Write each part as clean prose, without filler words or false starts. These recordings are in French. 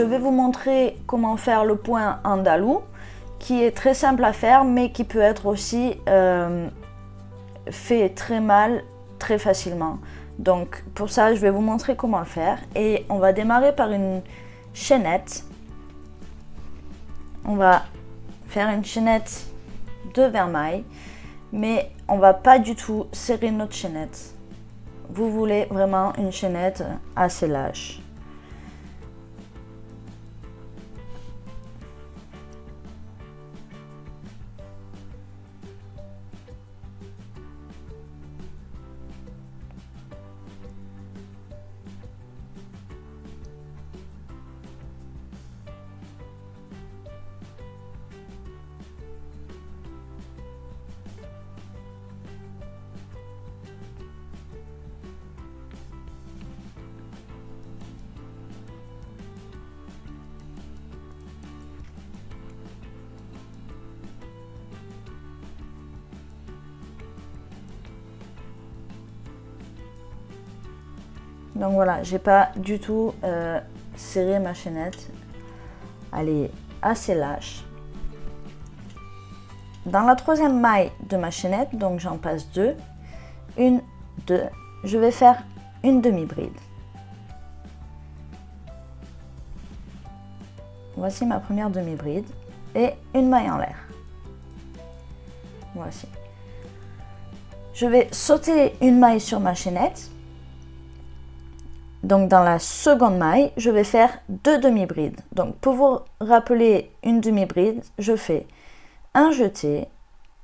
je vais vous montrer comment faire le point andalou, qui est très simple à faire, mais qui peut être aussi fait très mal, très facilement. Donc pour ça, je vais vous montrer comment le faire. Et on va démarrer par une chaînette. On va faire une chaînette de 20 mailles, mais on va pas du tout serrer notre chaînette. Vous voulez vraiment une chaînette assez lâche. Donc voilà, j'ai pas du tout serré ma chaînette. Elle est assez lâche. Dans la troisième maille de ma chaînette, donc j'en passe deux. Une, deux. Je vais faire une demi-bride. Voici ma première demi-bride et une maille en l'air. Voici. Je vais sauter une maille sur ma chaînette. Donc dans la seconde maille, je vais faire deux demi-brides. Donc pour vous rappeler une demi-bride, je fais un jeté,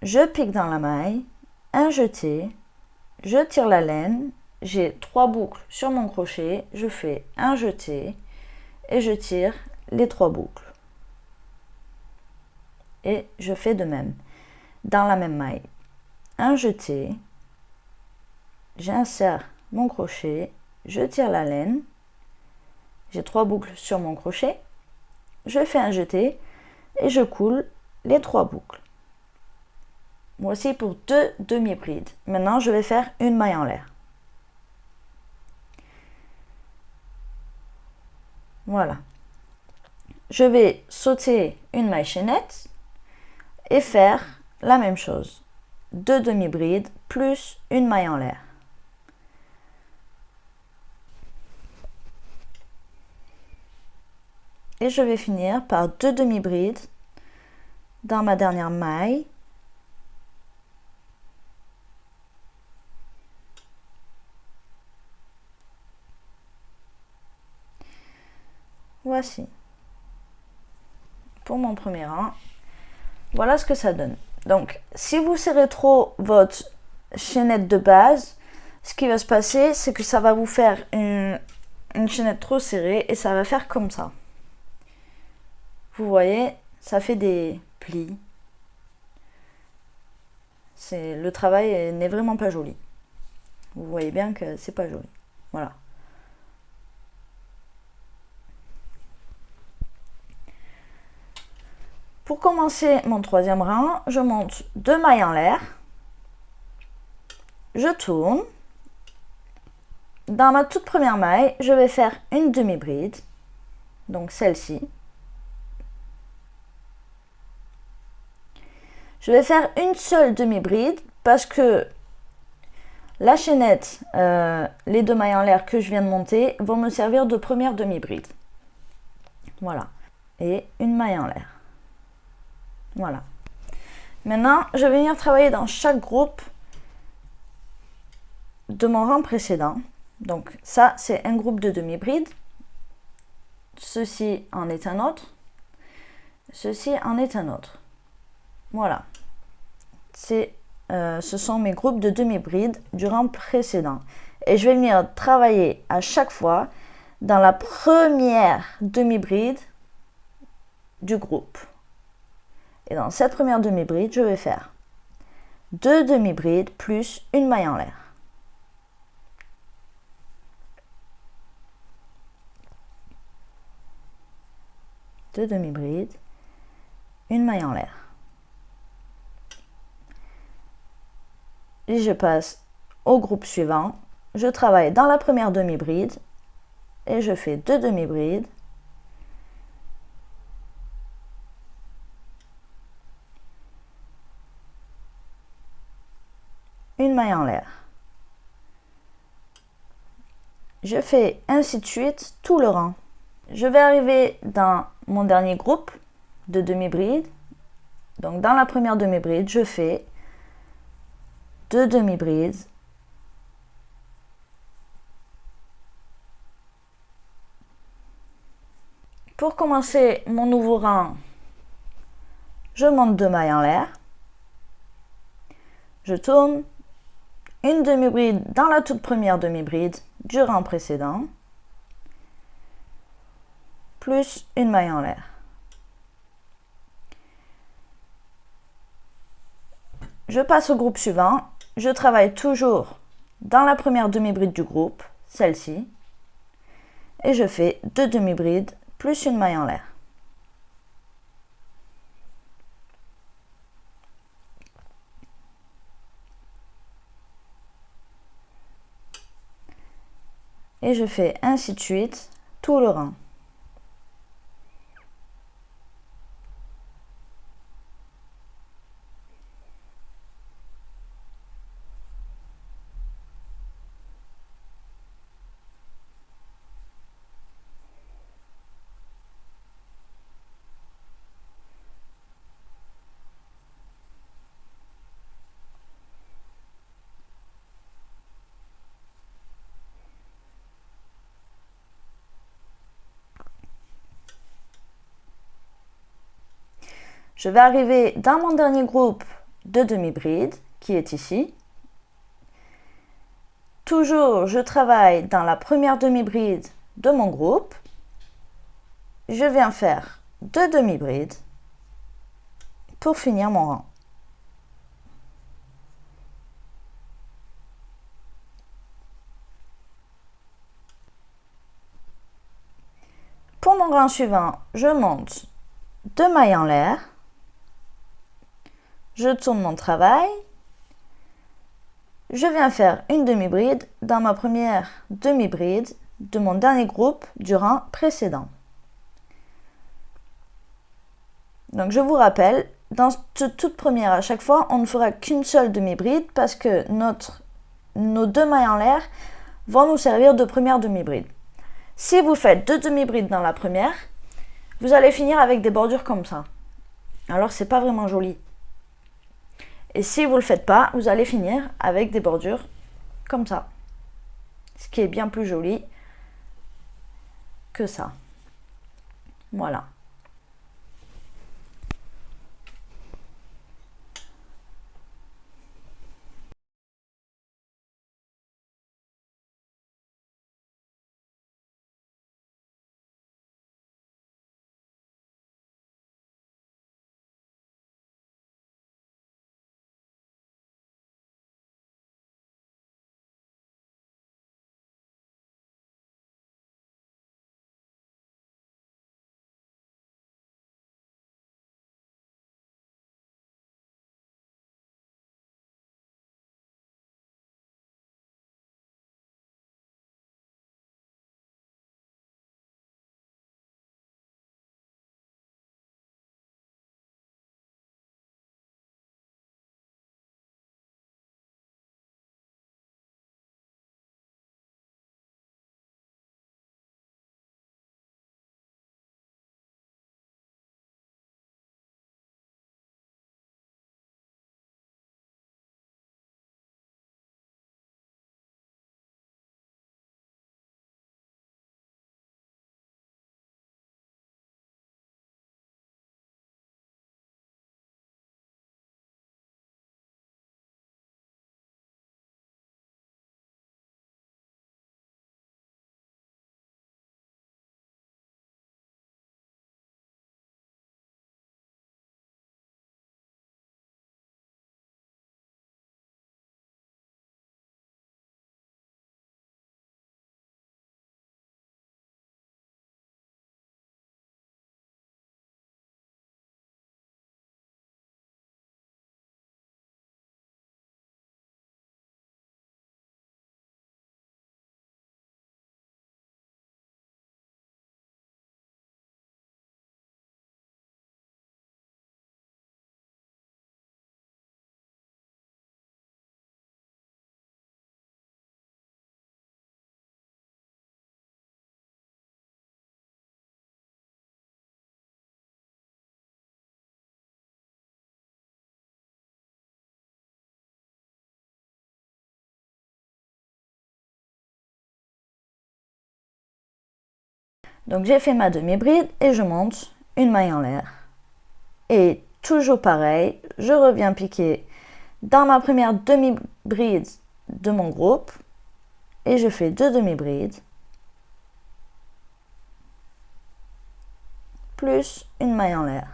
je pique dans la maille, un jeté, je tire la laine, j'ai 3 boucles sur mon crochet, je fais un jeté et je tire les 3 boucles. Et je fais de même dans la même maille. Un jeté, j'insère mon crochet, je tire la laine, j'ai 3 boucles sur mon crochet, je fais un jeté et je coule les 3 boucles. Voici pour 2 demi-brides. Maintenant, je vais faire une maille en l'air. Voilà. Je vais sauter une maille chaînette et faire la même chose. 2 demi-brides plus une maille en l'air. Et je vais finir par 2 demi-brides dans ma dernière maille. Voici. Pour mon premier rang, voilà ce que ça donne. Donc, si vous serrez trop votre chaînette de base, ce qui va se passer, c'est que ça va vous faire une chaînette trop serrée et ça va faire comme ça. Vous voyez, ça fait des plis. Le travail n'est vraiment pas joli. Vous voyez bien que c'est pas joli. Voilà. Pour commencer mon troisième rang, je monte 2 mailles en l'air. Je tourne. Dans ma toute première maille, je vais faire une demi-bride. Donc celle-ci. Je vais faire une seule demi-bride parce que la chaînette, les 2 mailles en l'air que je viens de monter vont me servir de première demi-bride. Voilà. Et une maille en l'air. Voilà. Maintenant, je vais venir travailler dans chaque groupe de mon rang précédent. Donc ça, c'est un groupe de demi-bride. Ceci en est un autre. Ceci en est un autre. Voilà. Ce sont mes groupes de demi-brides du rang précédent. Et je vais venir travailler à chaque fois dans la première demi-bride du groupe. Et dans cette première demi-bride, je vais faire 2 demi-brides plus une maille en l'air. Deux demi-brides, une maille en l'air. Et je passe au groupe suivant. Je travaille dans la première demi-bride et je fais 2 demi-brides une maille en l'air. Je fais ainsi de suite tout le rang. Je vais arriver dans mon dernier groupe de demi-brides. Donc dans la première demi-bride, je fais 2 demi-brides. Pour commencer mon nouveau rang, je monte 2 mailles en l'air. Je tourne une demi-bride dans la toute première demi-bride du rang précédent, plus une maille en l'air. Je passe au groupe suivant. Je travaille toujours dans la première demi-bride du groupe, celle-ci, et je fais 2 demi-brides plus une maille en l'air. Et je fais ainsi de suite tout le rang. Je vais arriver dans mon dernier groupe de demi-brides, qui est ici. Toujours, je travaille dans la première demi-bride de mon groupe. Je viens faire 2 demi-brides pour finir mon rang. Pour mon rang suivant, je monte 2 mailles en l'air. Je tourne mon travail. Je viens faire une demi-bride dans ma première demi-bride de mon dernier groupe du rang précédent. Donc je vous rappelle, dans cette toute première, à chaque fois, on ne fera qu'une seule demi-bride parce que nos 2 mailles en l'air vont nous servir de première demi-bride. Si vous faites 2 demi-brides dans la première, vous allez finir avec des bordures comme ça. Alors c'est pas vraiment joli. Et si vous ne le faites pas, vous allez finir avec des bordures comme ça. Ce qui est bien plus joli que ça. Voilà. Donc j'ai fait ma demi-bride et je monte une maille en l'air. Et toujours pareil, je reviens piquer dans ma première demi-bride de mon groupe et je fais 2 demi-brides plus une maille en l'air.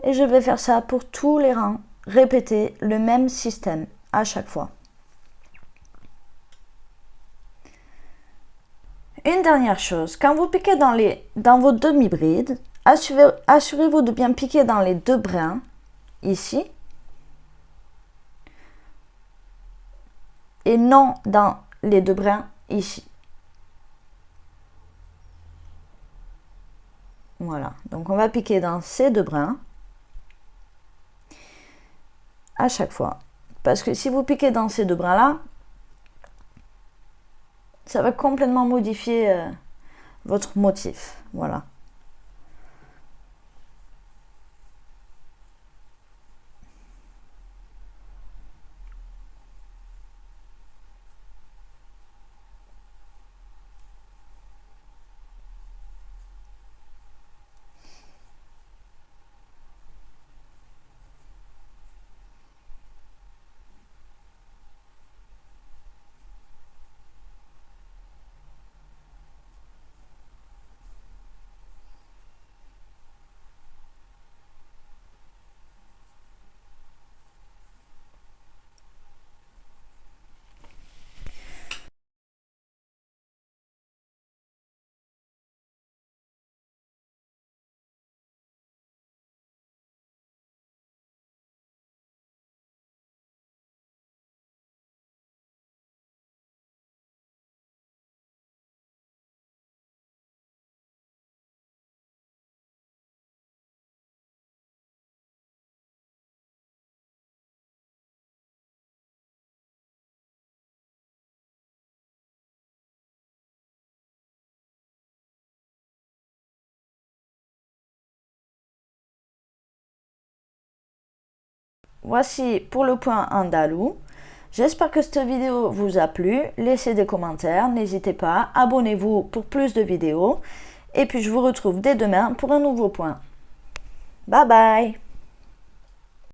Et je vais faire ça pour tous les rangs, répéter le même système à chaque fois. Une dernière chose, quand vous piquez dans vos demi-brides, assurez-vous de bien piquer dans les 2 brins, ici, et non dans les 2 brins, ici. Voilà, donc on va piquer dans ces 2 brins à chaque fois. Parce que si vous piquez dans ces 2 brins-là, ça va complètement modifier votre motif. Voilà. Voici pour le point andalou. J'espère que cette vidéo vous a plu. Laissez des commentaires, n'hésitez pas. Abonnez-vous pour plus de vidéos. Et puis je vous retrouve dès demain pour un nouveau point. Bye bye!